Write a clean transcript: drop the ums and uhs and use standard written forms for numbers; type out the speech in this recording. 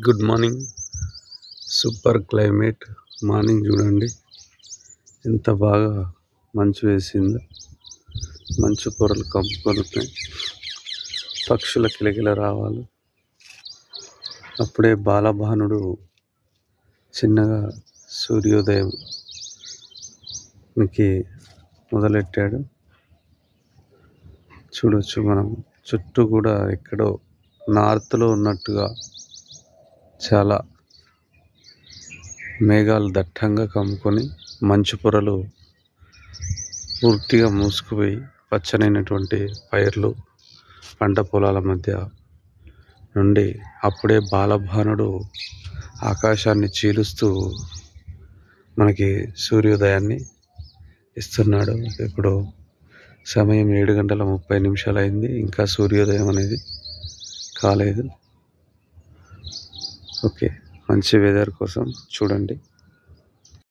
Good morning. Super climate. Morning చూడండి ఎంత బాగా మంచు వేసిందో. మంచు పొరలు కమ్ముకొనున్నాయి. పక్షుల కిలకిల రావాలి. అప్పుడే బాలభానుడు చిన్నగా సూర్యోదయం మొదలెట్టాడు. చూడొచ్చు మనం చుట్టూ కూడా ఎక్కడో నార్త్లో ఉన్నట్టుగా చాలా మేఘాలు దట్టంగా కమ్ముకొని మంచు పొరలు పూర్తిగా మూసుకుపోయి పచ్చనైనటువంటి పైర్లు పంట పొలాల మధ్య నుండి అప్పుడే బాలభానుడు ఆకాశాన్ని చీలుస్తూ మనకి సూర్యోదయాన్ని ఇస్తున్నాడు. ఇప్పుడు సమయం 7:30 అయింది. ఇంకా సూర్యోదయం అనేది కాలేదు. ఓకే, మంచి వెదర్ కోసం చూడండి.